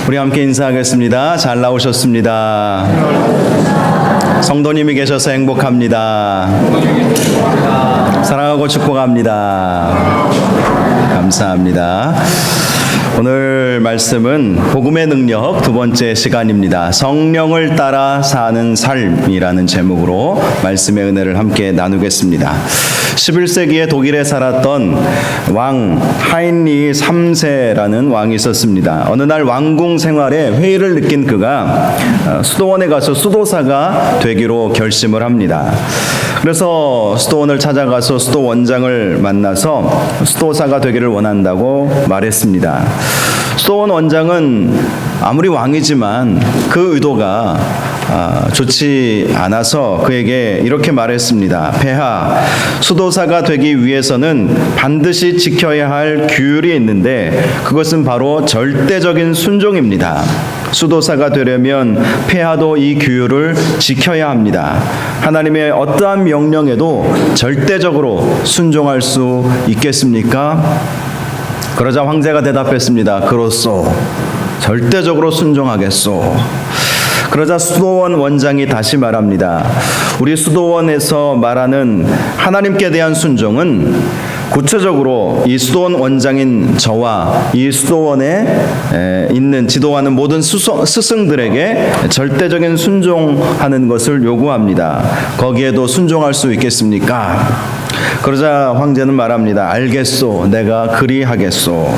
우리 함께 인사하겠습니다. 잘 나오셨습니다. 성도님이 계셔서 행복합니다. 사랑하고 축복합니다. 감사합니다. 오늘 말씀은 복음의 능력 두 번째 시간입니다. 성령을 따라 사는 삶이라는 제목으로 말씀의 은혜를 함께 나누겠습니다. 11세기에 독일에 살았던 왕 하인리 3세라는 왕이 있었습니다. 어느 날 왕궁 생활에 회의를 느낀 그가 수도원에 가서 수도사가 되기로 결심을 합니다. 그래서 수도원을 찾아가서 수도원장을 만나서 수도사가 되기를 원한다고 말했습니다. 수도원 원장은 아무리 왕이지만 그 의도가 좋지 않아서 그에게 이렇게 말했습니다. 폐하, 수도사가 되기 위해서는 반드시 지켜야 할 규율이 있는데 그것은 바로 절대적인 순종입니다. 수도사가 되려면 폐하도 이 규율을 지켜야 합니다. 하나님의 어떠한 명령에도 절대적으로 순종할 수 있겠습니까? 그러자 황제가 대답했습니다. 그렇소. 절대적으로 순종하겠소. 그러자 수도원 원장이 다시 말합니다. 우리 수도원에서 말하는 하나님께 대한 순종은 구체적으로 이 수도원 원장인 저와 이 수도원에 있는 지도하는 모든 스승들에게 절대적인 순종하는 것을 요구합니다. 거기에도 순종할 수 있겠습니까? 그러자 황제는 말합니다. 알겠소. 내가 그리하겠소.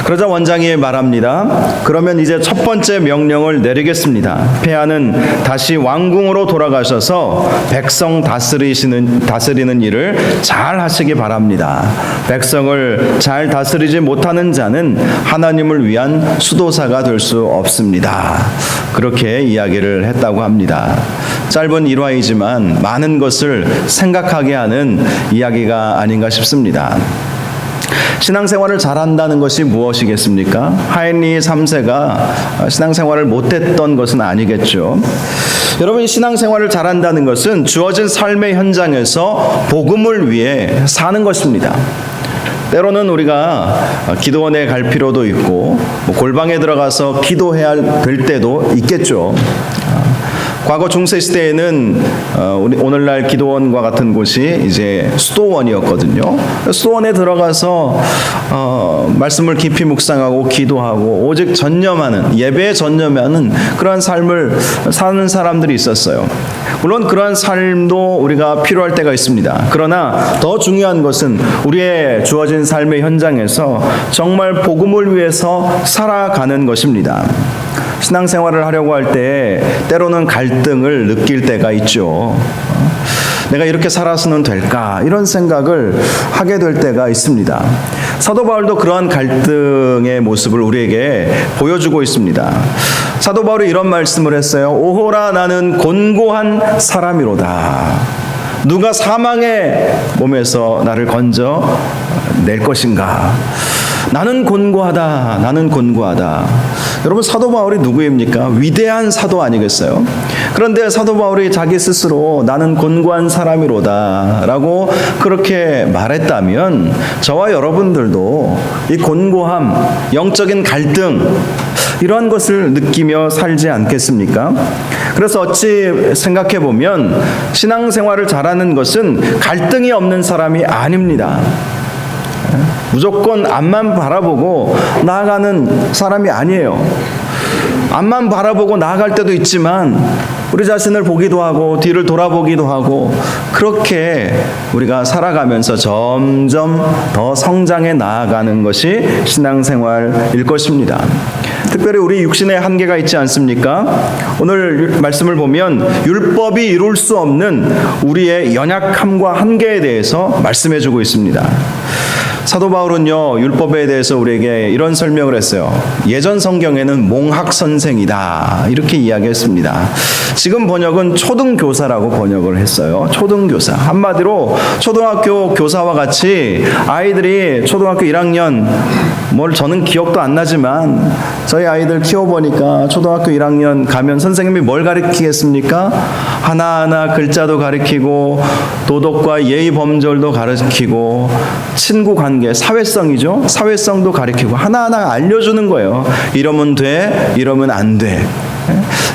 그러자 원장이 말합니다. 그러면 이제 첫 번째 명령을 내리겠습니다. 폐하는 다시 왕궁으로 돌아가셔서 백성 다스리는 일을 잘 하시기 바랍니다. 백성을 잘 다스리지 못하는 자는 하나님을 위한 수도사가 될 수 없습니다. 그렇게 이야기를 했다고 합니다. 짧은 일화이지만 많은 것을 생각하게 하는 이야기가 아닌가 싶습니다. 신앙생활을 잘한다는 것이 무엇이겠습니까? 하인리 3세가 신앙생활을 못했던 것은 아니겠죠. 여러분, 신앙생활을 잘한다는 것은 주어진 삶의 현장에서 복음을 위해 사는 것입니다. 때로는 우리가 기도원에 갈 필요도 있고 골방에 들어가서 기도해야 될 때도 있겠죠. 과거 중세시대에는 오늘날 기도원과 같은 곳이 이제 수도원이었거든요. 수도원에 들어가서 말씀을 깊이 묵상하고 기도하고 오직 전념하는, 예배에 전념하는 그러한 삶을 사는 사람들이 있었어요. 물론 그러한 삶도 우리가 필요할 때가 있습니다. 그러나 더 중요한 것은 우리의 주어진 삶의 현장에서 정말 복음을 위해서 살아가는 것입니다. 신앙생활을 하려고 할 때 때로는 갈등을 느낄 때가 있죠. 내가 이렇게 살아서는 될까? 이런 생각을 하게 될 때가 있습니다. 사도 바울도 그러한 갈등의 모습을 우리에게 보여주고 있습니다. 사도 바울이 이런 말씀을 했어요. 오호라 나는 곤고한 사람이로다. 누가 사망의 몸에서 나를 건져 낼 것인가? 나는 곤고하다. 나는 곤고하다. 여러분, 사도 바울이 누구입니까? 위대한 사도 아니겠어요? 그런데 사도 바울이 자기 스스로 나는 곤고한 사람이로다 라고 그렇게 말했다면 저와 여러분들도 이 곤고함, 영적인 갈등 이러한 것을 느끼며 살지 않겠습니까? 그래서 어찌 생각해 보면 신앙생활을 잘하는 것은 갈등이 없는 사람이 아닙니다. 무조건 앞만 바라보고 나아가는 사람이 아니에요. 앞만 바라보고 나아갈 때도 있지만 우리 자신을 보기도 하고 뒤를 돌아보기도 하고 그렇게 우리가 살아가면서 점점 더 성장해 나아가는 것이 신앙생활일 것입니다. 특별히 우리 육신에 한계가 있지 않습니까? 오늘 말씀을 보면 율법이 이룰 수 없는 우리의 연약함과 한계에 대해서 말씀해주고 있습니다. 사도 바울은요, 율법에 대해서 우리에게 이런 설명을 했어요. 예전 성경에는 몽학선생이다 이렇게 이야기했습니다. 지금 번역은 초등교사라고 번역을 했어요. 초등교사. 한마디로 초등학교 교사와 같이 아이들이 초등학교 1학년 저는 기억도 안 나지만 저희 아이들 키워보니까 초등학교 1학년 가면 선생님이 뭘 가르치겠습니까? 하나하나 글자도 가르치고 도덕과 예의 범절도 가르치고 친구 관계, 사회성이죠. 사회성도 가르치고 하나하나 알려주는 거예요. 이러면 돼, 이러면 안 돼.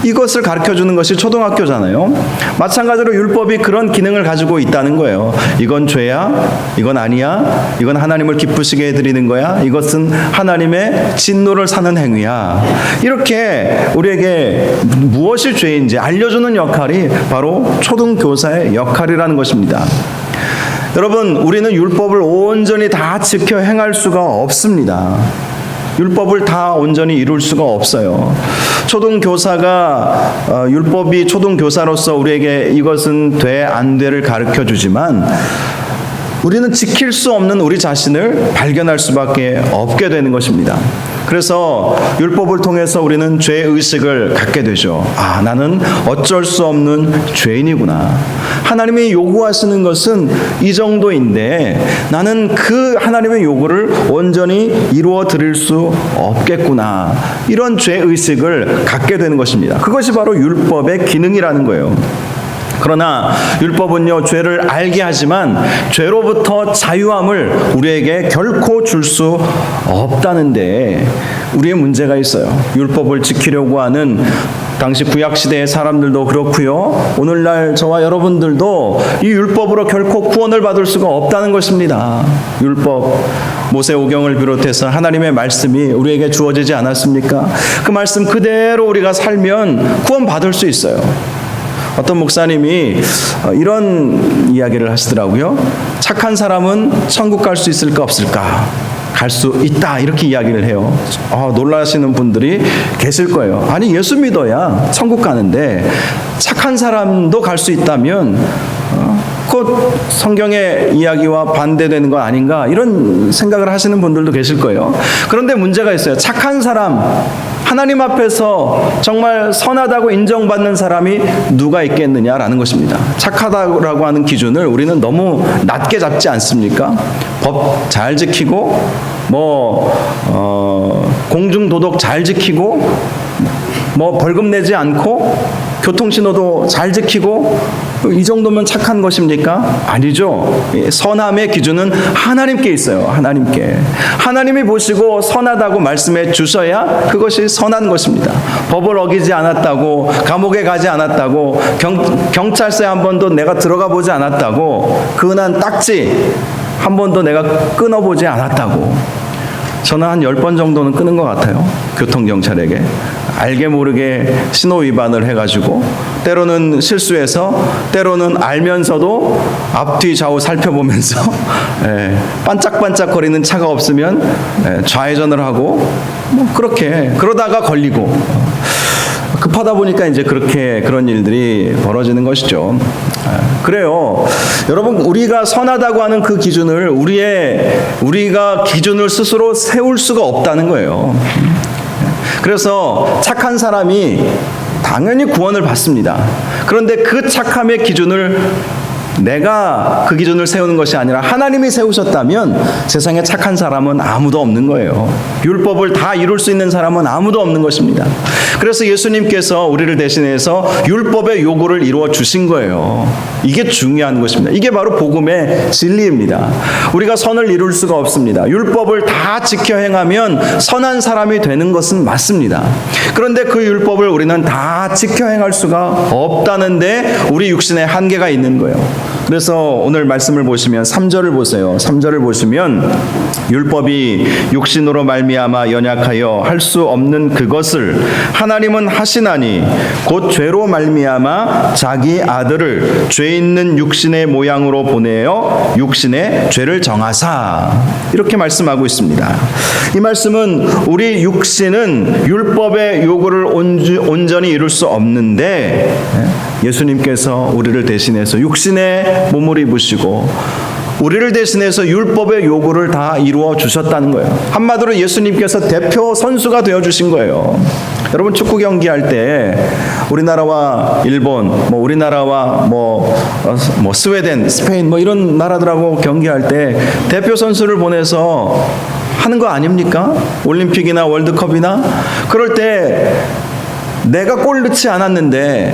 이것을 가르쳐주는 것이 초등학교잖아요. 마찬가지로 율법이 그런 기능을 가지고 있다는 거예요. 이건 죄야, 이건 아니야, 이건 하나님을 기쁘시게 해드리는 거야, 이것은 하나님의 진노를 사는 행위야. 이렇게 우리에게 무엇이 죄인지 알려주는 역할이 바로 초등교사의 역할이라는 것입니다. 여러분, 우리는 율법을 온전히 다 지켜 행할 수가 없습니다. 율법을 다 온전히 이룰 수가 없어요. 초등교사가 율법이 초등교사로서 우리에게 이것은 돼, 안 돼를 가르쳐 주지만 우리는 지킬 수 없는 우리 자신을 발견할 수밖에 없게 되는 것입니다. 그래서 율법을 통해서 우리는 죄의식을 갖게 되죠. 아, 나는 어쩔 수 없는 죄인이구나. 하나님이 요구하시는 것은 이 정도인데 나는 그 하나님의 요구를 온전히 이루어 드릴 수 없겠구나. 이런 죄의식을 갖게 되는 것입니다. 그것이 바로 율법의 기능이라는 거예요. 그러나 율법은요, 죄를 알게 하지만 죄로부터 자유함을 우리에게 결코 줄 수 없다는데 우리의 문제가 있어요. 율법을 지키려고 하는 당시 구약시대의 사람들도 그렇고요, 오늘날 저와 여러분들도 이 율법으로 결코 구원을 받을 수가 없다는 것입니다. 율법, 모세오경을 비롯해서 하나님의 말씀이 우리에게 주어지지 않았습니까? 그 말씀 그대로 우리가 살면 구원 받을 수 있어요. 어떤 목사님이 이런 이야기를 하시더라고요. 착한 사람은 천국 갈 수 있을까 없을까? 갈 수 있다, 이렇게 이야기를 해요. 놀라시는 분들이 계실 거예요. 아니, 예수 믿어야 천국 가는데 착한 사람도 갈 수 있다면 그 성경의 이야기와 반대되는 거 아닌가, 이런 생각을 하시는 분들도 계실 거예요. 그런데 문제가 있어요. 착한 사람, 하나님 앞에서 정말 선하다고 인정받는 사람이 누가 있겠느냐라는 것입니다. 착하다고 하는 기준을 우리는 너무 낮게 잡지 않습니까? 법 잘 지키고 공중도덕 잘 지키고 벌금 내지 않고 교통신호도 잘 지키고 이 정도면 착한 것입니까? 아니죠. 선함의 기준은 하나님께 있어요. 하나님이 보시고 선하다고 말씀해 주셔야 그것이 선한 것입니다. 법을 어기지 않았다고, 감옥에 가지 않았다고, 경찰서에 한 번도 내가 들어가 보지 않았다고, 그 흔한 딱지 한 번도 내가 끊어보지 않았다고, 저는 한 10번 정도는 끊은 것 같아요. 교통경찰에게 알게 모르게 신호 위반을 해가지고, 때로는 실수해서, 때로는 알면서도 앞뒤 좌우 살펴보면서 반짝반짝거리는 차가 없으면 좌회전을 하고 그렇게 그러다가 걸리고, 급하다 보니까 이제 그런 일들이 벌어지는 것이죠. 그래요. 여러분, 우리가 선하다고 하는 그 기준을 우리가 기준을 스스로 세울 수가 없다는 거예요. 그래서 착한 사람이 당연히 구원을 받습니다. 그런데 그 착함의 기준을 내가 그 기준을 세우는 것이 아니라 하나님이 세우셨다면 세상에 착한 사람은 아무도 없는 거예요. 율법을 다 이룰 수 있는 사람은 아무도 없는 것입니다. 그래서 예수님께서 우리를 대신해서 율법의 요구를 이루어 주신 거예요. 이게 중요한 것입니다. 이게 바로 복음의 진리입니다. 우리가 선을 이룰 수가 없습니다. 율법을 다 지켜 행하면 선한 사람이 되는 것은 맞습니다. 그런데 그 율법을 우리는 다 지켜 행할 수가 없다는데 우리 육신에 한계가 있는 거예요. 그래서 오늘 말씀을 보시면 3절을 보세요. 3절을 보시면 율법이 육신으로 말미암아 연약하여 할 수 없는 그것을 하나님은 하시나니 곧 죄로 말미암아 자기 아들을 죄 있는 육신의 모양으로 보내어 육신의 죄를 정하사, 이렇게 말씀하고 있습니다. 이 말씀은 우리 육신은 율법의 요구를 온전히 이룰 수 없는데 예수님께서 우리를 대신해서 육신의 몸을 입으시고 우리를 대신해서 율법의 요구를 다 이루어 주셨다는 거예요. 한마디로 예수님께서 대표 선수가 되어 주신 거예요. 여러분, 축구 경기할 때 우리나라와 일본, 우리나라와 스웨덴, 스페인 이런 나라들하고 경기할 때 대표 선수를 보내서 하는 거 아닙니까? 올림픽이나 월드컵이나 그럴 때 내가 골 넣지 않았는데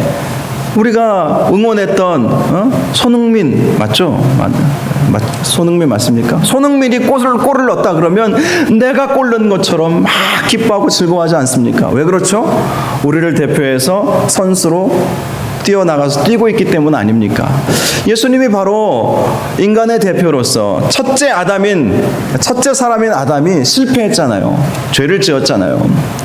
우리가 응원했던 손흥민 맞죠? 손흥민 맞습니까? 손흥민이 골을 넣었다 그러면 내가 골 넣은 것처럼 막 기뻐하고 즐거워하지 않습니까? 왜 그렇죠? 우리를 대표해서 선수로 뛰어나가서 뛰고 있기 때문 아닙니까? 예수님이 바로 인간의 대표로서 첫째 사람인 아담이 실패했잖아요. 죄를 지었잖아요.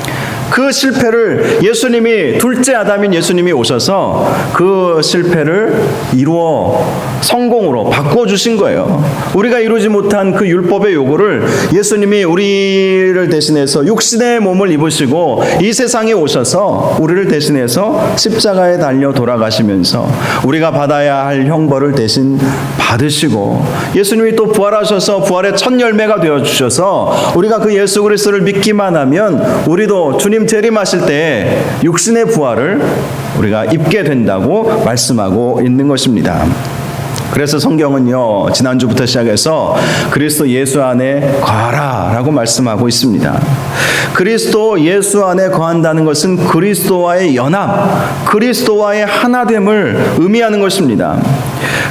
그 실패를 예수님이 둘째 아담인 예수님이 오셔서 그 실패를 이루어 성공으로 바꿔주신 거예요. 우리가 이루지 못한 그 율법의 요구를 예수님이 우리를 대신해서 육신의 몸을 입으시고 이 세상에 오셔서 우리를 대신해서 십자가에 달려 돌아가시면서 우리가 받아야 할 형벌을 대신 받으시고 예수님이 또 부활하셔서 부활의 첫 열매가 되어주셔서 우리가 그 예수 그리스도를 믿기만 하면 우리도 주님 재림하실 때 육신의 부활을 우리가 입게 된다고 말씀하고 있는 것입니다. 그래서 성경은요, 지난주부터 시작해서 그리스도 예수 안에 거하라 라고 말씀하고 있습니다. 그리스도 예수 안에 거한다는 것은 그리스도와의 연합, 그리스도와의 하나됨을 의미하는 것입니다.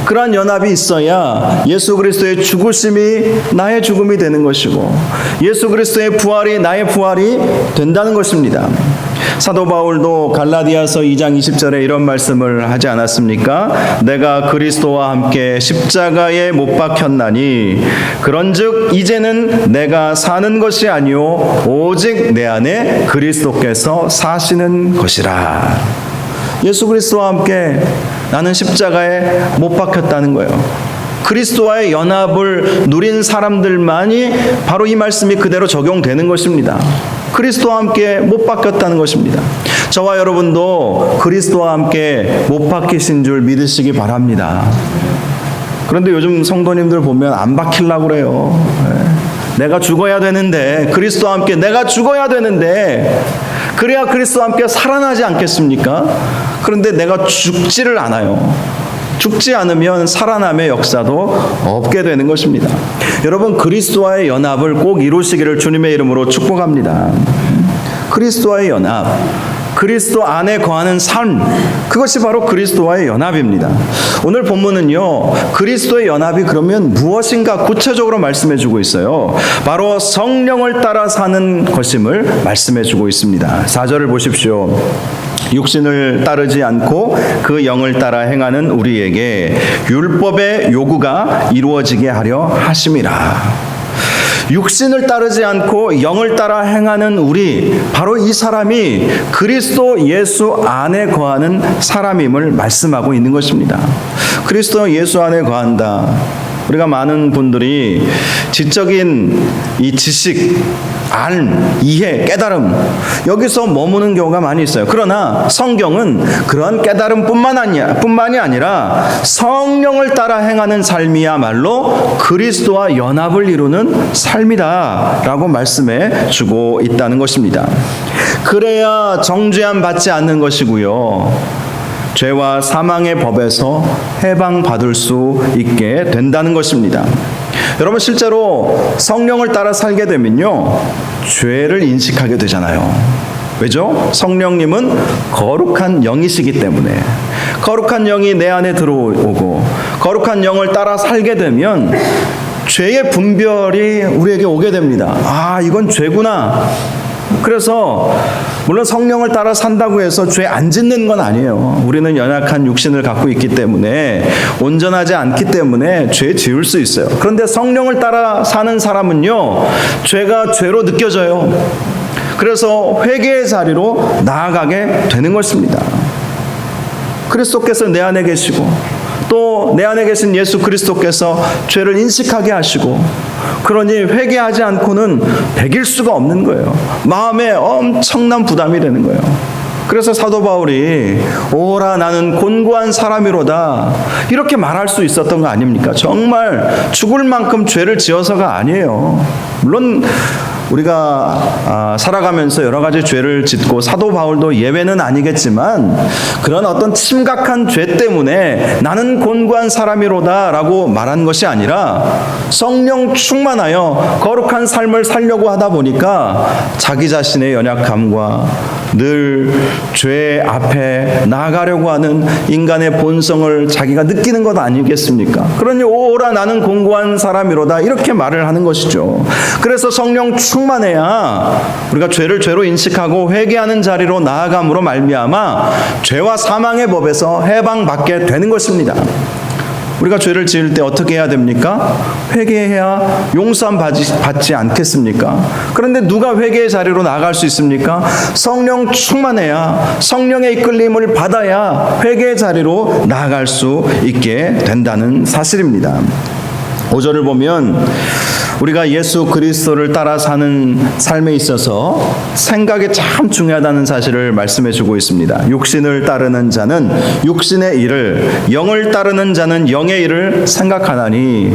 그러한 연합이 있어야 예수 그리스도의 죽으심이 나의 죽음이 되는 것이고 예수 그리스도의 부활이 나의 부활이 된다는 것입니다. 사도 바울도 갈라디아서 2장 20절에 이런 말씀을 하지 않았습니까? 내가 그리스도와 함께 십자가에 못 박혔나니 그런즉 이제는 내가 사는 것이 아니요 오직 내 안에 그리스도께서 사시는 것이라. 예수 그리스도와 함께 나는 십자가에 못 박혔다는 거예요. 그리스도와의 연합을 누린 사람들만이 바로 이 말씀이 그대로 적용되는 것입니다. 그리스도와 함께 못 박혔다는 것입니다. 저와 여러분도 그리스도와 함께 못 박히신 줄 믿으시기 바랍니다. 그런데 요즘 성도님들 보면 안 박히려고 그래요. 내가 죽어야 되는데, 그리스도와 함께 내가 죽어야 되는데 그래야 그리스도와 함께 살아나지 않겠습니까? 그런데 내가 죽지를 않아요. 죽지 않으면 살아남의 역사도 없게 되는 것입니다. 여러분, 그리스도와의 연합을 꼭 이루시기를 주님의 이름으로 축복합니다. 그리스도와의 연합, 그리스도 안에 거하는 삶, 그것이 바로 그리스도와의 연합입니다. 오늘 본문은요, 그리스도의 연합이 그러면 무엇인가 구체적으로 말씀해 주고 있어요. 바로 성령을 따라 사는 것임을 말씀해 주고 있습니다. 4절을 보십시오. 육신을 따르지 않고 그 영을 따라 행하는 우리에게 율법의 요구가 이루어지게 하려 하심이라. 육신을 따르지 않고 영을 따라 행하는 우리, 바로 이 사람이 그리스도 예수 안에 거하는 사람임을 말씀하고 있는 것입니다. 그리스도 예수 안에 거한다. 우리가 많은 분들이 지적인 이 지식, 알, 이해, 깨달음, 여기서 머무는 경우가 많이 있어요. 그러나 성경은 그런 깨달음뿐만이 아니라 성령을 따라 행하는 삶이야말로 그리스도와 연합을 이루는 삶이다 라고 말씀해 주고 있다는 것입니다. 그래야 정죄함 받지 않는 것이고요, 죄와 사망의 법에서 해방받을 수 있게 된다는 것입니다. 여러분, 실제로 성령을 따라 살게 되면요, 죄를 인식하게 되잖아요. 왜죠? 성령님은 거룩한 영이시기 때문에, 거룩한 영이 내 안에 들어오고 거룩한 영을 따라 살게 되면 죄의 분별이 우리에게 오게 됩니다. 아, 이건 죄구나. 그래서 물론 성령을 따라 산다고 해서 죄 안 짓는 건 아니에요. 우리는 연약한 육신을 갖고 있기 때문에, 온전하지 않기 때문에 죄 지을 수 있어요. 그런데 성령을 따라 사는 사람은요, 죄가 죄로 느껴져요. 그래서 회개의 자리로 나아가게 되는 것입니다. 그리스도께서 내 안에 계시고 또 내 안에 계신 예수 그리스도께서 죄를 인식하게 하시고, 그러니 회개하지 않고는 배길 수가 없는 거예요. 마음에 엄청난 부담이 되는 거예요. 그래서 사도 바울이 오라 나는 곤고한 사람이로다 이렇게 말할 수 있었던 거 아닙니까? 정말 죽을 만큼 죄를 지어서가 아니에요. 물론 우리가 살아가면서 여러 가지 죄를 짓고 사도 바울도 예외는 아니겠지만 그런 어떤 심각한 죄 때문에 나는 곤고한 사람이로다 라고 말한 것이 아니라 성령 충만하여 거룩한 삶을 살려고 하다 보니까 자기 자신의 연약함과 늘 죄 앞에 나아가려고 하는 인간의 본성을 자기가 느끼는 것 아니겠습니까? 그러니 오라 나는 곤고한 사람이로다 이렇게 말을 하는 것이죠. 그래서 성령 충만해야 우리가 죄를 죄로 인식하고 회개하는 자리로 나아감으로 말미암아 죄와 사망의 법에서 해방받게 되는 것입니다. 우리가 죄를 지을 때 어떻게 해야 됩니까? 회개해야 용서함 받지 않겠습니까? 그런데 누가 회개의 자리로 나아갈 수 있습니까? 성령 충만해야, 성령의 이끌림을 받아야 회개의 자리로 나아갈 수 있게 된다는 사실입니다. 5절을 보면 우리가 예수 그리스도를 따라 사는 삶에 있어서 생각이 참 중요하다는 사실을 말씀해 주고 있습니다. 육신을 따르는 자는 육신의 일을, 영을 따르는 자는 영의 일을 생각하나니.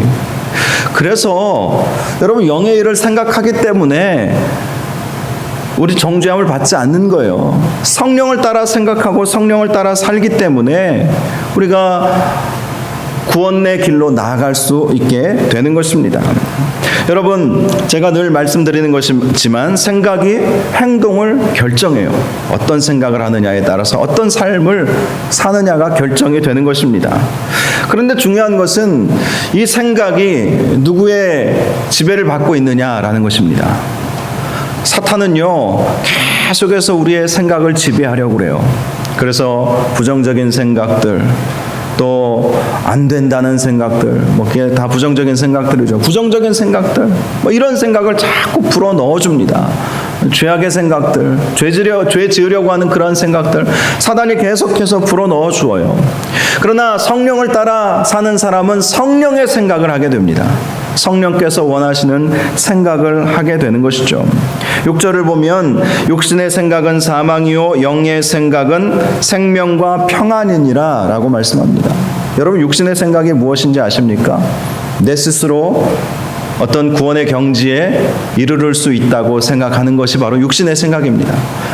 그래서 여러분 영의 일을 생각하기 때문에 우리 정죄함을 받지 않는 거예요. 성령을 따라 생각하고 성령을 따라 살기 때문에 우리가 구원의 길로 나아갈 수 있게 되는 것입니다. 여러분, 제가 늘 말씀드리는 것이지만 생각이 행동을 결정해요. 어떤 생각을 하느냐에 따라서 어떤 삶을 사느냐가 결정이 되는 것입니다. 그런데 중요한 것은 이 생각이 누구의 지배를 받고 있느냐라는 것입니다. 사탄은요, 계속해서 우리의 생각을 지배하려고 그래요. 그래서 부정적인 생각들, 또 안 된다는 생각들, 뭐 그게 다 부정적인 생각들이죠. 부정적인 생각들, 뭐 이런 생각을 자꾸 불어 넣어줍니다. 죄악의 생각들, 죄 지으려고 하는 그런 생각들, 사단이 계속해서 불어 넣어주어요. 그러나 성령을 따라 사는 사람은 성령의 생각을 하게 됩니다. 성령께서 원하시는 생각을 하게 되는 것이죠. 6절을 보면 육신의 생각은 사망이요 영의 생각은 생명과 평안이니라 라고 말씀합니다. 여러분, 육신의 생각이 무엇인지 아십니까? 내 스스로 어떤 구원의 경지에 이르를 수 있다고 생각하는 것이 바로 육신의 생각입니다.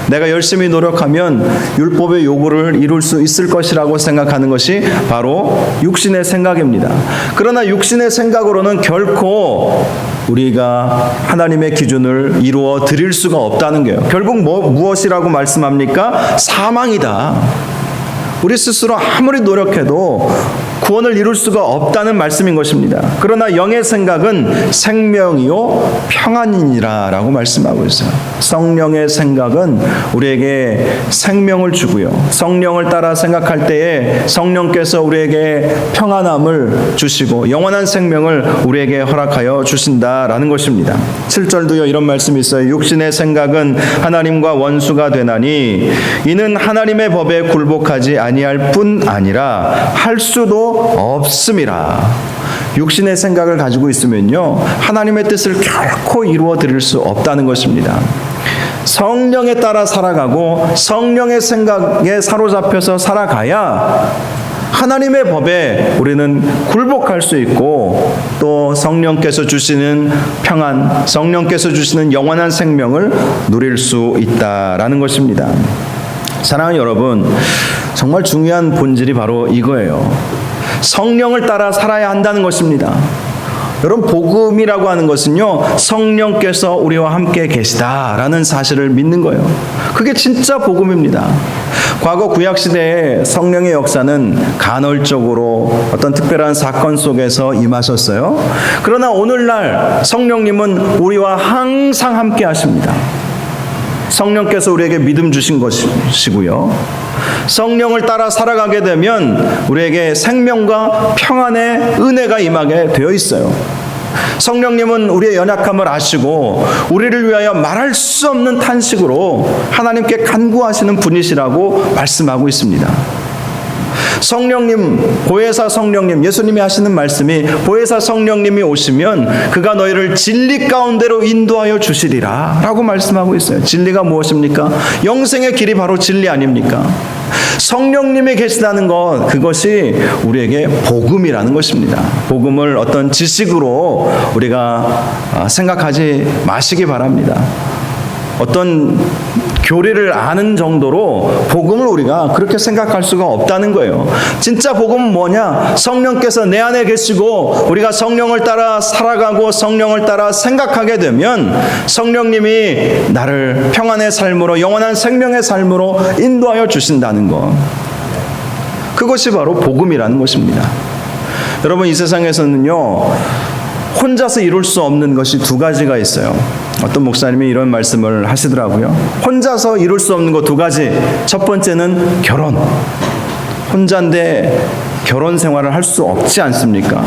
내가 열심히 노력하면 율법의 요구를 이룰 수 있을 것이라고 생각하는 것이 바로 육신의 생각입니다. 그러나 육신의 생각으로는 결코 우리가 하나님의 기준을 이루어 드릴 수가 없다는 거예요. 결국 무엇이라고 말씀합니까? 사망이다. 우리 스스로 아무리 노력해도 구원을 이룰 수가 없다는 말씀인 것입니다. 그러나 영의 생각은 생명이요 평안이니라 라고 말씀하고 있어요. 성령의 생각은 우리에게 생명을 주고요, 성령을 따라 생각할 때에 성령께서 우리에게 평안함을 주시고 영원한 생명을 우리에게 허락하여 주신다라는 것입니다. 7절도요 이런 말씀이 있어요. 육신의 생각은 하나님과 원수가 되나니 이는 하나님의 법에 굴복하지 아니할 뿐 아니라 할 수도 없음이라. 육신의 생각을 가지고 있으면요 하나님의 뜻을 결코 이루어 드릴 수 없다는 것입니다. 성령에 따라 살아가고 성령의 생각에 사로잡혀서 살아가야 하나님의 법에 우리는 굴복할 수 있고 또 성령께서 주시는 평안, 성령께서 주시는 영원한 생명을 누릴 수 있다라는 것입니다. 사랑하는 여러분, 정말 중요한 본질이 바로 이거예요. 성령을 따라 살아야 한다는 것입니다. 여러분, 복음이라고 하는 것은요 성령께서 우리와 함께 계시다라는 사실을 믿는 거예요. 그게 진짜 복음입니다. 과거 구약시대에 성령의 역사는 간헐적으로 어떤 특별한 사건 속에서 임하셨어요. 그러나 오늘날 성령님은 우리와 항상 함께 하십니다. 성령께서 우리에게 믿음 주신 것이고요, 성령을 따라 살아가게 되면 우리에게 생명과 평안의 은혜가 임하게 되어 있어요. 성령님은 우리의 연약함을 아시고 우리를 위하여 말할 수 없는 탄식으로 하나님께 간구하시는 분이시라고 말씀하고 있습니다. 성령님, 보혜사 성령님, 예수님이 하시는 말씀이 보혜사 성령님이 오시면 그가 너희를 진리 가운데로 인도하여 주시리라 라고 말씀하고 있어요. 진리가 무엇입니까? 영생의 길이 바로 진리 아닙니까? 성령님이 계시다는 것, 그것이 우리에게 복음이라는 것입니다. 복음을 어떤 지식으로 우리가 생각하지 마시기 바랍니다. 어떤 교리를 아는 정도로 복음을 우리가 그렇게 생각할 수가 없다는 거예요. 진짜 복음은 뭐냐? 성령께서 내 안에 계시고 우리가 성령을 따라 살아가고 성령을 따라 생각하게 되면 성령님이 나를 평안의 삶으로, 영원한 생명의 삶으로 인도하여 주신다는 것. 그것이 바로 복음이라는 것입니다. 여러분, 이 세상에서는요, 혼자서 이룰 수 없는 것이 두 가지가 있어요. 어떤 목사님이 이런 말씀을 하시더라고요. 혼자서 이룰 수 없는 거 두 가지. 첫 번째는 결혼. 혼자인데 결혼 생활을 할 수 없지 않습니까?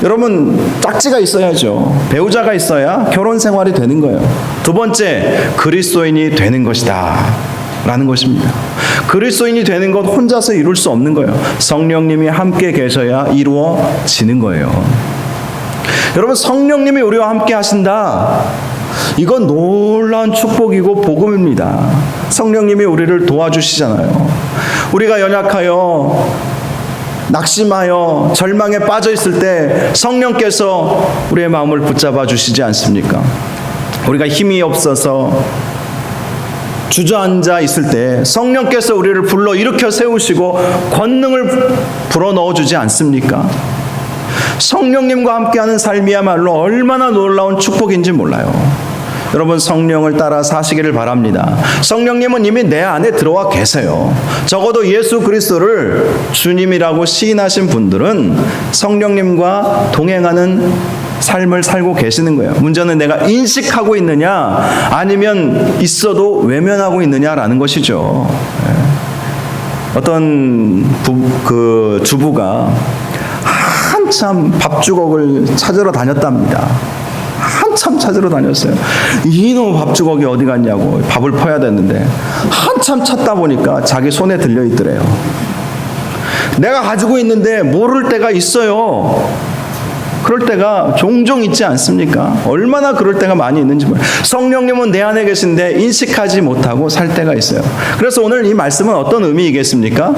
여러분, 짝지가 있어야죠. 배우자가 있어야 결혼 생활이 되는 거예요. 두 번째, 그리스도인이 되는 것이다 라는 것입니다. 그리스도인이 되는 것 혼자서 이룰 수 없는 거예요. 성령님이 함께 계셔야 이루어지는 거예요. 여러분, 성령님이 우리와 함께 하신다. 이건 놀라운 축복이고 복음입니다. 성령님이 우리를 도와주시잖아요. 우리가 연약하여 낙심하여 절망에 빠져 있을 때 성령께서 우리의 마음을 붙잡아 주시지 않습니까? 우리가 힘이 없어서 주저앉아 있을 때 성령께서 우리를 불러 일으켜 세우시고 권능을 불어넣어 주지 않습니까? 성령님과 함께하는 삶이야말로 얼마나 놀라운 축복인지 몰라요. 여러분, 성령을 따라 사시기를 바랍니다. 성령님은 이미 내 안에 들어와 계세요. 적어도 예수 그리스도를 주님이라고 시인하신 분들은 성령님과 동행하는 삶을 살고 계시는 거예요. 문제는 내가 인식하고 있느냐 아니면 있어도 외면하고 있느냐라는 것이죠. 어떤 주부가 한참 밥주걱을 찾으러 다녔답니다. 한참 찾으러 다녔어요. 이놈 밥주걱이 어디 갔냐고, 밥을 퍼야 되는데 한참 찾다 보니까 자기 손에 들려 있더래요. 내가 가지고 있는데 모를 때가 있어요. 그럴 때가 종종 있지 않습니까? 얼마나 그럴 때가 많이 있는지 몰라요. 성령님은 내 안에 계신데 인식하지 못하고 살 때가 있어요. 그래서 오늘 이 말씀은 어떤 의미이겠습니까?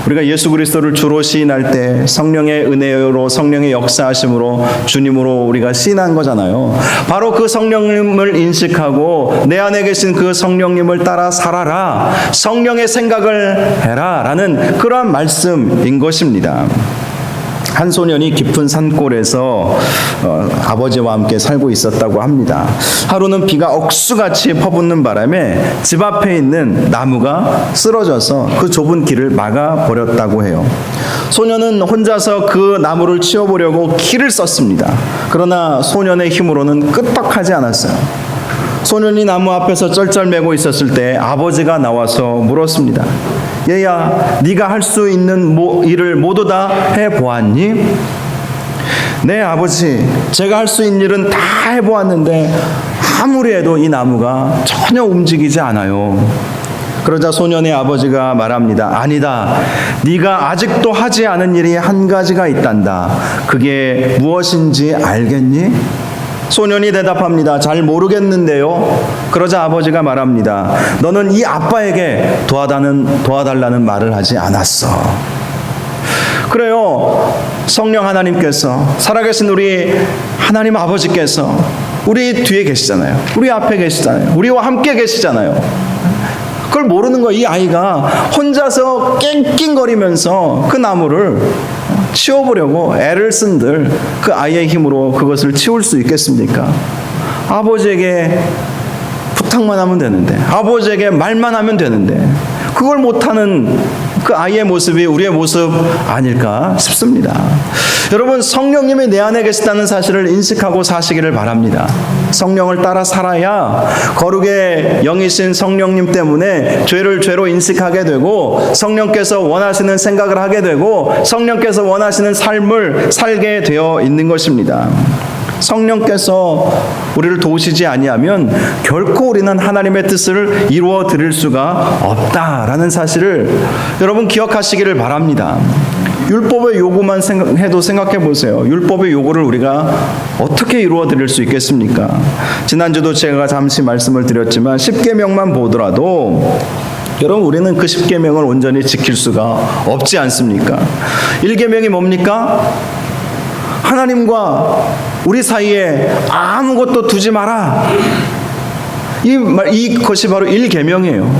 우리가 예수 그리스도를 주로 시인할 때 성령의 은혜로, 성령의 역사하심으로, 주님으로 우리가 시인한 거잖아요. 바로 그 성령님을 인식하고 내 안에 계신 그 성령님을 따라 살아라, 성령의 생각을 해라 라는 그러한 말씀인 것입니다. 한 소년이 깊은 산골에서 아버지와 함께 살고 있었다고 합니다. 하루는 비가 억수같이 퍼붓는 바람에 집 앞에 있는 나무가 쓰러져서 그 좁은 길을 막아버렸다고 해요. 소년은 혼자서 그 나무를 치워보려고 키를 썼습니다. 그러나 소년의 힘으로는 끄떡하지 않았어요. 소년이 나무 앞에서 쩔쩔매고 있었을 때 아버지가 나와서 물었습니다. 얘야, 네가 할 수 있는 일을 모두 다 해보았니? 네, 아버지, 제가 할 수 있는 일은 다 해보았는데 아무리 해도 이 나무가 전혀 움직이지 않아요. 그러자 소년의 아버지가 말합니다. 아니다, 네가 아직도 하지 않은 일이 한 가지가 있단다. 그게 무엇인지 알겠니? 소년이 대답합니다. 잘 모르겠는데요. 그러자 아버지가 말합니다. 너는 이 아빠에게 도와달라는 말을 하지 않았어. 그래요. 성령 하나님께서, 살아계신 우리 하나님 아버지께서 우리 뒤에 계시잖아요. 우리 앞에 계시잖아요. 우리와 함께 계시잖아요. 그걸 모르는 거예요. 이 아이가 혼자서 낑낑거리면서 그 나무를 치워보려고 애를 쓴들 그 아이의 힘으로 그것을 치울 수 있겠습니까? 아버지에게 부탁만 하면 되는데, 아버지에게 말만 하면 되는데, 그걸 못하는 그 아이의 모습이 우리의 모습 아닐까 싶습니다. 여러분, 성령님이 내 안에 계시다는 사실을 인식하고 사시기를 바랍니다. 성령을 따라 살아야 거룩의 영이신 성령님 때문에 죄를 죄로 인식하게 되고, 성령께서 원하시는 생각을 하게 되고, 성령께서 원하시는 삶을 살게 되어 있는 것입니다. 성령께서 우리를 도우시지 아니하면 결코 우리는 하나님의 뜻을 이루어 드릴 수가 없다라는 사실을 여러분 기억하시기를 바랍니다. 율법의 요구만 해도 생각해 보세요. 율법의 요구를 우리가 어떻게 이루어 드릴 수 있겠습니까? 지난주도 제가 잠시 말씀을 드렸지만 10계명만 보더라도 여러분 우리는 그 10계명을 온전히 지킬 수가 없지 않습니까? 1계명이 뭡니까? 하나님과 우리 사이에 아무것도 두지 마라. 이것이 바로 1계명이에요.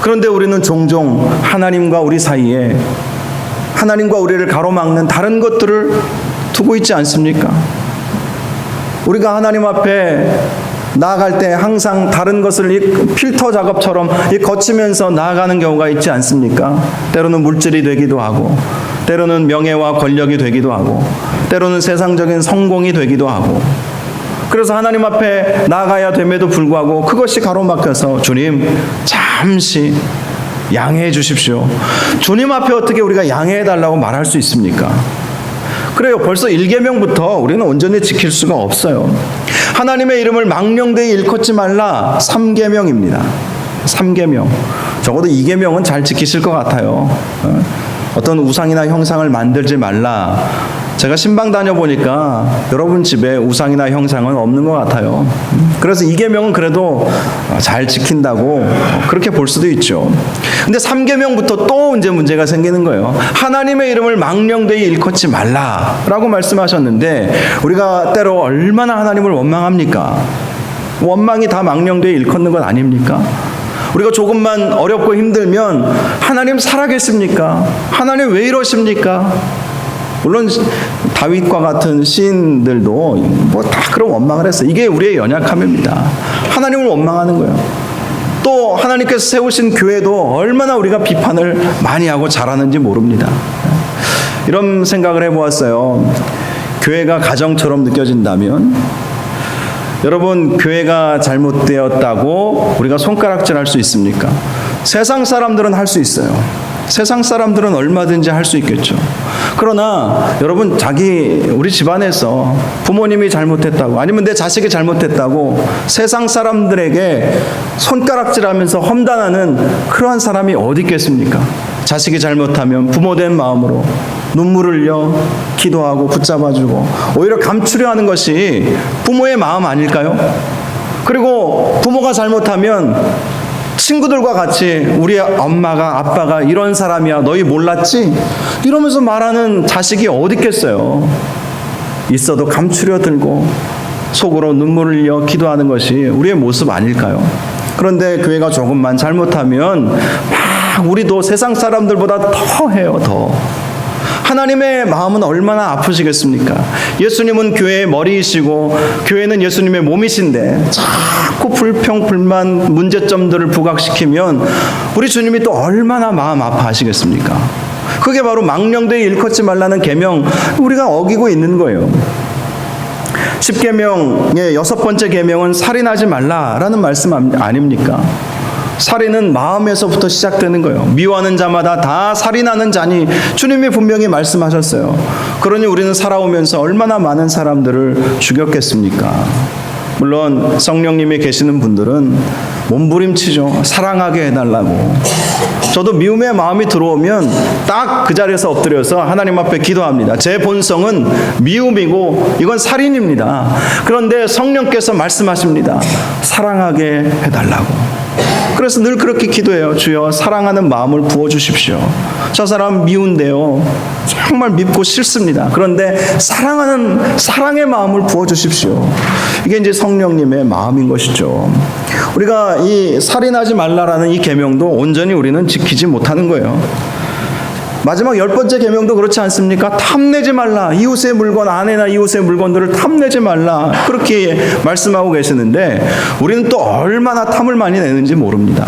그런데 우리는 종종 하나님과 우리 사이에 하나님과 우리를 가로막는 다른 것들을 두고 있지 않습니까? 우리가 하나님 앞에 나아갈 때 항상 다른 것을 필터 작업처럼 거치면서 나아가는 경우가 있지 않습니까? 때로는 물질이 되기도 하고, 때로는 명예와 권력이 되기도 하고, 때로는 세상적인 성공이 되기도 하고, 그래서 하나님 앞에 나아가야 됨에도 불구하고 그것이 가로막혀서 주님 잠시 양해해 주십시오. 주님 앞에 어떻게 우리가 양해해 달라고 말할 수 있습니까? 그래요. 벌써 1계명부터 우리는 온전히 지킬 수가 없어요. 하나님의 이름을 망령되이 일컫지 말라 3계명입니다. 3계명. 적어도 2계명은 잘 지키실 것 같아요. 어떤 우상이나 형상을 만들지 말라. 제가 신방 다녀보니까 여러분 집에 우상이나 형상은 없는 것 같아요. 그래서 2계명은 그래도 잘 지킨다고 그렇게 볼 수도 있죠. 근데 3계명부터 또 이제 문제가 생기는 거예요. 하나님의 이름을 망령되이 일컫지 말라라고 말씀하셨는데 우리가 때로 얼마나 하나님을 원망합니까? 원망이 다 망령되이 일컫는 건 아닙니까? 우리가 조금만 어렵고 힘들면 하나님 살아계십니까? 하나님 왜 이러십니까? 물론 다윗과 같은 시인들도 뭐 다 그런 원망을 했어요. 이게 우리의 연약함입니다. 하나님을 원망하는 거예요. 또 하나님께서 세우신 교회도 얼마나 우리가 비판을 많이 하고 잘하는지 모릅니다. 이런 생각을 해보았어요. 교회가 가정처럼 느껴진다면 여러분 교회가 잘못되었다고 우리가 손가락질할 수 있습니까? 세상 사람들은 할 수 있어요. 세상 사람들은 얼마든지 할 수 있겠죠. 그러나 여러분 우리 집안에서 부모님이 잘못했다고 아니면 내 자식이 잘못했다고 세상 사람들에게 손가락질하면서 험담하는 그러한 사람이 어디 있겠습니까? 자식이 잘못하면 부모된 마음으로 눈물을 흘려 기도하고 붙잡아주고 오히려 감추려 하는 것이 부모의 마음 아닐까요? 그리고 부모가 잘못하면 친구들과 같이 우리 엄마가 아빠가 이런 사람이야 너희 몰랐지? 이러면서 말하는 자식이 어디 있겠어요? 있어도 감추려 들고 속으로 눈물을 흘려 기도하는 것이 우리의 모습 아닐까요? 그런데 교회가 조금만 잘못하면 막 우리도 세상 사람들보다 더 해요. 더. 하나님의 마음은 얼마나 아프시겠습니까? 예수님은 교회의 머리이시고 교회는 예수님의 몸이신데 자꾸 불평, 불만, 문제점들을 부각시키면 우리 주님이 또 얼마나 마음 아파하시겠습니까? 그게 바로 망령되이 일컫지 말라는 계명 우리가 어기고 있는 거예요. 10계명의 6번째 계명은 살인하지 말라라는 말씀 아닙니까? 살인은 마음에서부터 시작되는 거예요. 미워하는 자마다 다 살인하는 자니 주님이 분명히 말씀하셨어요. 그러니 우리는 살아오면서 얼마나 많은 사람들을 죽였겠습니까? 물론 성령님이 계시는 분들은 몸부림치죠. 사랑하게 해달라고. 저도 미움의 마음이 들어오면 딱 그 자리에서 엎드려서 하나님 앞에 기도합니다. 제 본성은 미움이고 이건 살인입니다. 그런데 성령께서 말씀하십니다. 사랑하게 해달라고. 그래서 늘 그렇게 기도해요. 주여 사랑하는 마음을 부어주십시오. 저 사람 미운데요. 정말 밉고 싫습니다. 그런데 사랑의 마음을 부어주십시오. 이게 이제 성령님의 마음인 것이죠. 우리가 이 살인하지 말라라는 이 계명도 온전히 우리는 지키지 못하는 거예요. 마지막 10번째 계명도 그렇지 않습니까? 탐내지 말라. 이웃의 물건, 아내나 이웃의 물건들을 탐내지 말라. 그렇게 말씀하고 계시는데 우리는 또 얼마나 탐을 많이 내는지 모릅니다.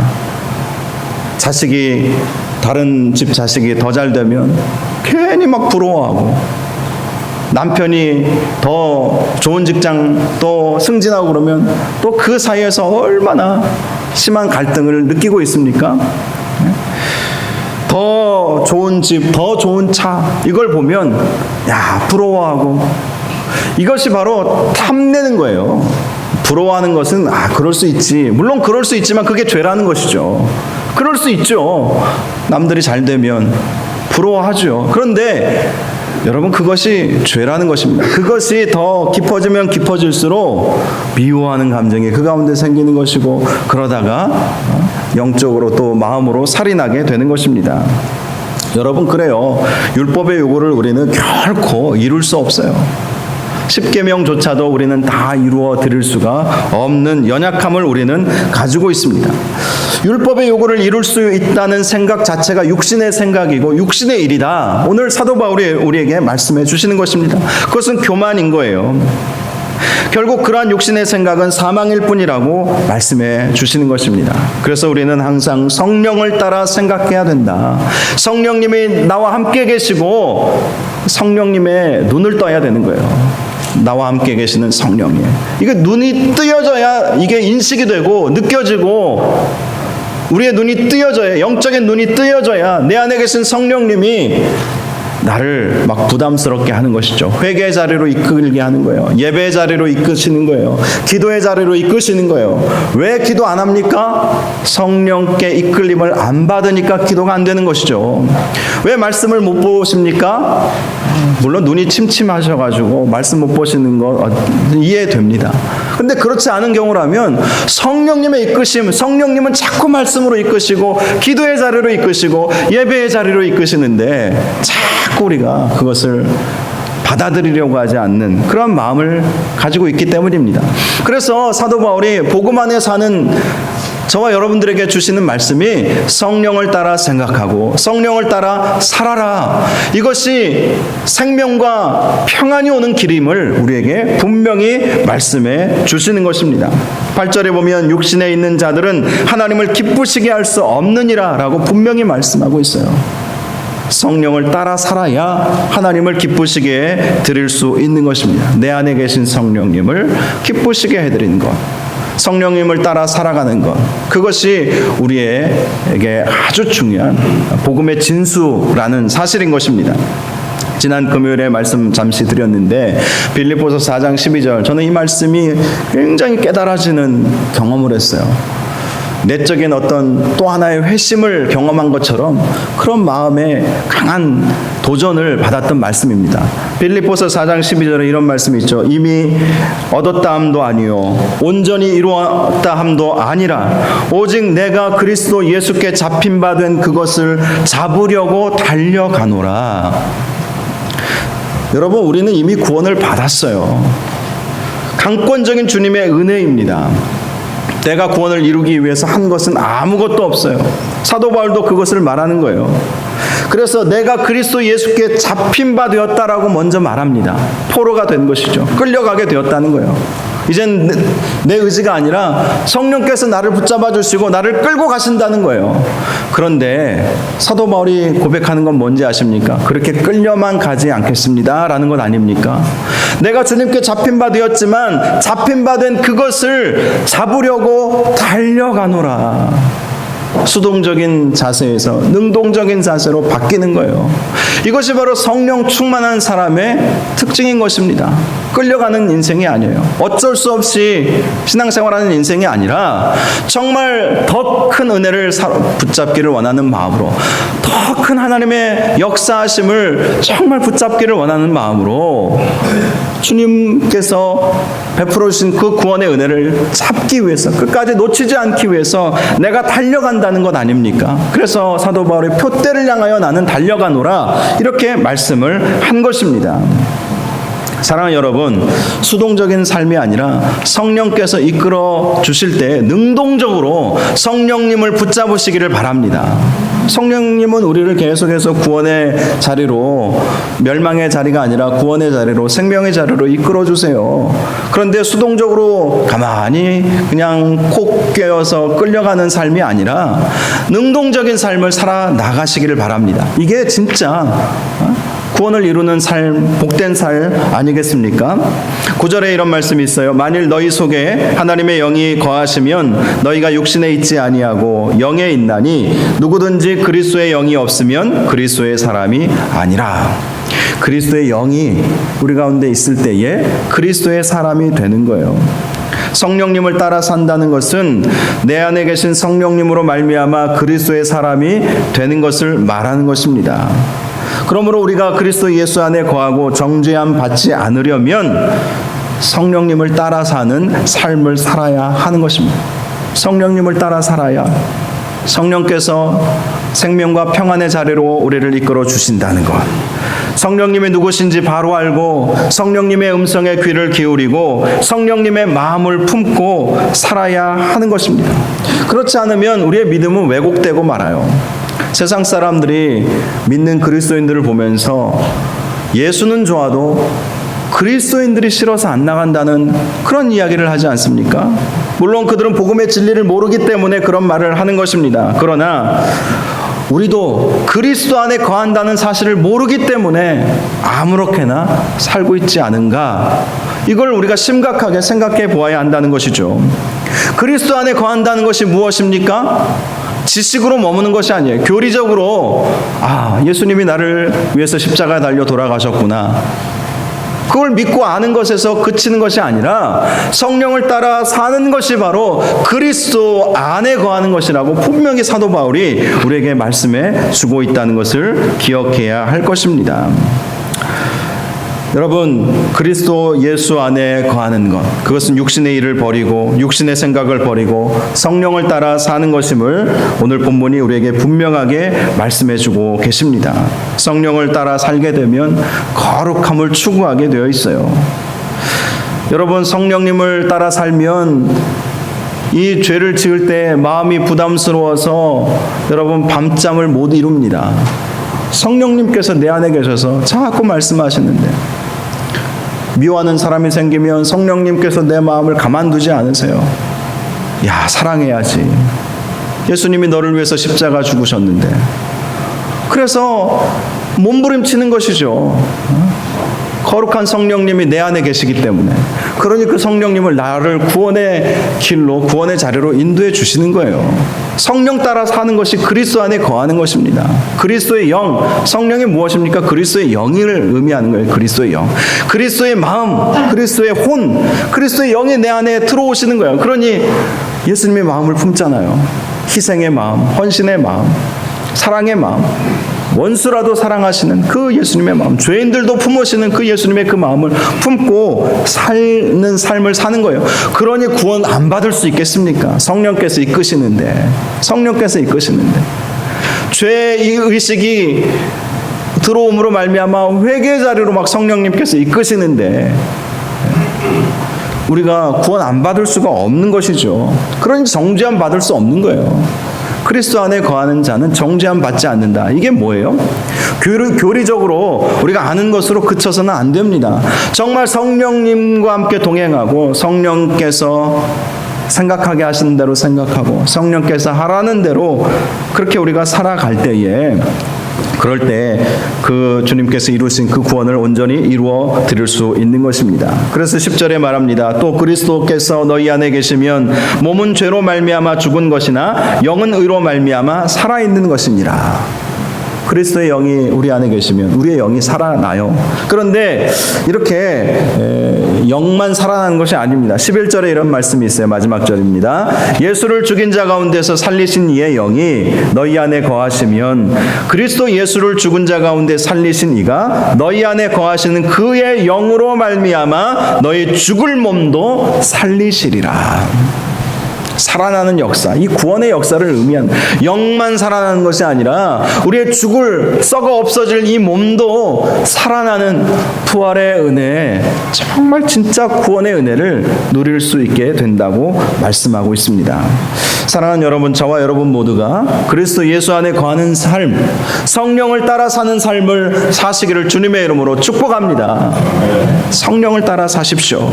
다른 집 자식이 더 잘 되면 괜히 막 부러워하고 남편이 더 좋은 직장 또 승진하고 그러면 또 그 사이에서 얼마나 심한 갈등을 느끼고 있습니까? 더 좋은 집, 더 좋은 차 이걸 보면 부러워하고 이것이 바로 탐내는 거예요. 부러워하는 것은 그럴 수 있지. 물론 그럴 수 있지만 그게 죄라는 것이죠. 그럴 수 있죠. 남들이 잘 되면 부러워하죠. 그런데 여러분, 그것이 죄라는 것입니다. 그것이 더 깊어지면 깊어질수록 미워하는 감정이 그 가운데 생기는 것이고, 그러다가 영적으로 또 마음으로 살인하게 되는 것입니다. 여러분, 그래요. 율법의 요구를 우리는 결코 이룰 수 없어요. 십계명조차도 우리는 다 이루어 드릴 수가 없는 연약함을 우리는 가지고 있습니다. 율법의 요구를 이룰 수 있다는 생각 자체가 육신의 생각이고 육신의 일이다. 오늘 사도 바울이 우리에게 말씀해 주시는 것입니다. 그것은 교만인 거예요. 결국 그러한 육신의 생각은 사망일 뿐이라고 말씀해 주시는 것입니다. 그래서 우리는 항상 성령을 따라 생각해야 된다. 성령님이 나와 함께 계시고 성령님의 눈을 떠야 되는 거예요. 나와 함께 계시는 성령이. 이게 눈이 뜨여져야 이게 인식이 되고 느껴지고, 우리의 눈이 뜨여져야, 영적인 눈이 뜨여져야 내 안에 계신 성령님이 나를 막 부담스럽게 하는 것이죠. 회개의 자리로 이끌게 하는 거예요. 예배의 자리로 이끄시는 거예요. 기도의 자리로 이끄시는 거예요. 왜 기도 안 합니까? 성령께 이끌림을 안 받으니까 기도가 안 되는 것이죠. 왜 말씀을 못 보십니까? 물론 눈이 침침하셔가지고 말씀 못 보시는 거 이해됩니다. 근데 그렇지 않은 경우라면 성령님의 이끄심, 성령님은 자꾸 말씀으로 이끄시고 기도의 자리로 이끄시고 예배의 자리로 이끄시는데 자꾸 우리가 그것을 받아들이려고 하지 않는 그런 마음을 가지고 있기 때문입니다. 그래서 사도 바울이 복음 안에 사는 저와 여러분들에게 주시는 말씀이 성령을 따라 생각하고 성령을 따라 살아라. 이것이 생명과 평안이 오는 길임을 우리에게 분명히 말씀해 주시는 것입니다. 8절에 보면 육신에 있는 자들은 하나님을 기쁘시게 할 수 없느니라 라고 분명히 말씀하고 있어요. 성령을 따라 살아야 하나님을 기쁘시게 드릴 수 있는 것입니다. 내 안에 계신 성령님을 기쁘시게 해드리는 것, 성령님을 따라 살아가는 것, 그것이 우리에게 아주 중요한 복음의 진수라는 사실인 것입니다. 지난 금요일에 말씀 잠시 드렸는데 빌립보서 4장 12절, 저는 이 말씀이 굉장히 깨달아지는 경험을 했어요. 내적인 어떤 또 하나의 회심을 경험한 것처럼 그런 마음에 강한 도전을 받았던 말씀입니다. 빌립보서 4장 12절에 이런 말씀이 있죠. 이미 얻었다 함도 아니요 온전히 이루었다 함도 아니라 오직 내가 그리스도 예수께 잡힌 바 된 그것을 잡으려고 달려가노라. 여러분, 우리는 이미 구원을 받았어요. 강권적인 주님의 은혜입니다. 내가 구원을 이루기 위해서 한 것은 아무것도 없어요. 사도 바울도 그것을 말하는 거예요. 그래서 내가 그리스도 예수께 잡힌 바 되었다라고 먼저 말합니다. 포로가 된 것이죠. 끌려가게 되었다는 거예요. 이젠 내 의지가 아니라 성령께서 나를 붙잡아 주시고 나를 끌고 가신다는 거예요. 그런데 사도 바울이 고백하는 건 뭔지 아십니까? 그렇게 끌려만 가지 않겠습니다 라는 것 아닙니까? 내가 주님께 잡힌 바 되었지만 잡힌 바 된 그것을 잡으려고 달려가노라. 수동적인 자세에서 능동적인 자세로 바뀌는 거예요. 이것이 바로 성령 충만한 사람의 특징인 것입니다. 끌려가는 인생이 아니에요. 어쩔 수 없이 신앙생활하는 인생이 아니라 정말 더 큰 은혜를 붙잡기를 원하는 마음으로, 더 큰 하나님의 역사하심을 정말 붙잡기를 원하는 마음으로 주님께서 베풀어 주신 그 구원의 은혜를 잡기 위해서, 끝까지 놓치지 않기 위해서 내가 달려간다는 것 아닙니까? 그래서 사도 바울이 표대를 향하여 나는 달려가노라 이렇게 말씀을 한 것입니다. 사랑하는 여러분, 수동적인 삶이 아니라 성령께서 이끌어 주실 때 능동적으로 성령님을 붙잡으시기를 바랍니다. 성령님은 우리를 계속해서 구원의 자리로, 멸망의 자리가 아니라 구원의 자리로, 생명의 자리로 이끌어 주세요. 그런데 수동적으로 가만히 그냥 콕 꿰어서 끌려가는 삶이 아니라 능동적인 삶을 살아 나가시기를 바랍니다. 이게 진짜 구원을 이루는 삶, 복된 삶 아니겠습니까? 9절에 이런 말씀이 있어요. 만일 너희 속에 하나님의 영이 거하시면 너희가 육신에 있지 아니하고 영에 있나니 누구든지 그리스도의 영이 없으면 그리스도의 사람이 아니라. 그리스도의 영이 우리 가운데 있을 때에 그리스도의 사람이 되는 거예요. 성령님을 따라 산다는 것은 내 안에 계신 성령님으로 말미암아 그리스도의 사람이 되는 것을 말하는 것입니다. 그러므로 우리가 그리스도 예수 안에 거하고 정죄함 받지 않으려면 성령님을 따라 사는 삶을 살아야 하는 것입니다. 성령님을 따라 살아야 성령께서 생명과 평안의 자리로 우리를 이끌어 주신다는 것, 성령님이 누구신지 바로 알고 성령님의 음성에 귀를 기울이고 성령님의 마음을 품고 살아야 하는 것입니다. 그렇지 않으면 우리의 믿음은 왜곡되고 말아요. 세상 사람들이 믿는 그리스도인들을 보면서 예수는 좋아도 그리스도인들이 싫어서 안 나간다는 그런 이야기를 하지 않습니까? 물론 그들은 복음의 진리를 모르기 때문에 그런 말을 하는 것입니다. 그러나 우리도 그리스도 안에 거한다는 사실을 모르기 때문에 아무렇게나 살고 있지 않은가? 이걸 우리가 심각하게 생각해 보아야 한다는 것이죠. 그리스도 안에 거한다는 것이 무엇입니까? 지식으로 머무는 것이 아니에요. 교리적으로 예수님이 나를 위해서 십자가에 달려 돌아가셨구나, 그걸 믿고 아는 것에서 그치는 것이 아니라 성령을 따라 사는 것이 바로 그리스도 안에 거하는 것이라고 분명히 사도 바울이 우리에게 말씀해 주고 있다는 것을 기억해야 할 것입니다. 여러분, 그리스도 예수 안에 거하는 것, 그것은 육신의 일을 버리고 육신의 생각을 버리고 성령을 따라 사는 것임을 오늘 본문이 우리에게 분명하게 말씀해 주고 계십니다. 성령을 따라 살게 되면 거룩함을 추구하게 되어 있어요. 여러분, 성령님을 따라 살면 이 죄를 지을 때 마음이 부담스러워서 여러분 밤잠을 못 이룹니다. 성령님께서 내 안에 계셔서 자꾸 말씀하시는데, 미워하는 사람이 생기면 성령님께서 내 마음을 가만두지 않으세요. 야, 사랑해야지. 예수님이 너를 위해서 십자가 죽으셨는데. 그래서 몸부림치는 것이죠. 거룩한 성령님이 내 안에 계시기 때문에. 그러니 그 성령님을 나를 구원의 길로, 구원의 자리로 인도해 주시는 거예요. 성령 따라 사는 것이 그리스도 안에 거하는 것입니다. 그리스도의 영, 성령이 무엇입니까? 그리스도의 영을 의미하는 거예요. 그리스도의 영, 그리스도의 마음, 그리스도의 혼, 그리스도의 영이 내 안에 들어오시는 거예요. 그러니 예수님의 마음을 품잖아요. 희생의 마음, 헌신의 마음, 사랑의 마음, 원수라도 사랑하시는 그 예수님의 마음, 죄인들도 품으시는 그 예수님의 그 마음을 품고 사는 삶을 사는 거예요. 그러니 구원 안 받을 수 있겠습니까? 성령께서 이끄시는데, 죄의식이 들어옴으로 말미암아 회개 자리로 막 성령님께서 이끄시는데 우리가 구원 안 받을 수가 없는 것이죠. 그러니 정죄함 받을 수 없는 거예요. 그리스도 안에 거하는 자는 정죄함 받지 않는다. 이게 뭐예요? 교리적으로 우리가 아는 것으로 그쳐서는 안 됩니다. 정말 성령님과 함께 동행하고 성령께서 생각하게 하시는 대로 생각하고 성령께서 하라는 대로 그렇게 우리가 살아갈 때에, 그럴 때 그 주님께서 이루신 그 구원을 온전히 이루어 드릴 수 있는 것입니다. 그래서 10절에 말합니다. 또 그리스도께서 너희 안에 계시면 몸은 죄로 말미암아 죽은 것이나 영은 의로 말미암아 살아있는 것이니라. 그리스도의 영이 우리 안에 계시면 우리의 영이 살아나요. 그런데 이렇게 영만 살아나는 것이 아닙니다. 11절에 이런 말씀이 있어요. 마지막 절입니다. 예수를 죽인 자 가운데서 살리신 이의 영이 너희 안에 거하시면 그리스도 예수를 죽은 자 가운데 살리신 이가 너희 안에 거하시는 그의 영으로 말미암아 너희 죽을 몸도 살리시리라. 살아나는 역사, 이 구원의 역사를 의미한, 영만 살아나는 것이 아니라 우리의 썩어 없어질 이 몸도 살아나는 부활의 은혜, 정말 진짜 구원의 은혜를 누릴 수 있게 된다고 말씀하고 있습니다. 사랑하는 여러분, 저와 여러분 모두가 그리스도 예수 안에 거하는 삶, 성령을 따라 사는 삶을 사시기를 주님의 이름으로 축복합니다. 성령을 따라 사십시오.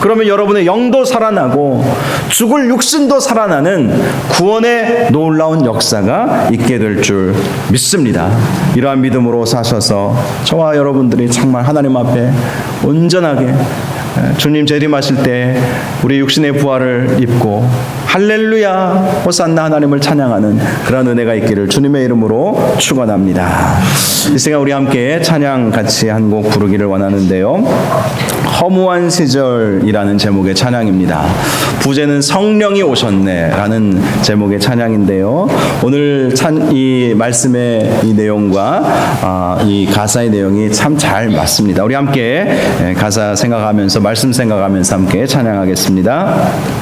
그러면 여러분의 영도 살아나고 죽을 육신도 살아나는 구원의 놀라운 역사가 있게 될 줄 믿습니다. 이러한 믿음으로 사셔서 저와 여러분들이 정말 하나님 앞에 온전하게 주님 재림하실 때 우리 육신의 부활을 입고 할렐루야 호산나 하나님을 찬양하는 그런 은혜가 있기를 주님의 이름으로 축원합니다. 이 시간 우리 함께 찬양 같이 한 곡 부르기를 원하는데요. 허무한 시절이라는 제목의 찬양입니다. 부제는 성령이 오셨네라는 제목의 찬양인데요. 오늘 이 말씀의 이 내용과 이 가사의 내용이 참 잘 맞습니다. 우리 함께 가사 생각하면서 말씀 생각하면서 함께 찬양하겠습니다.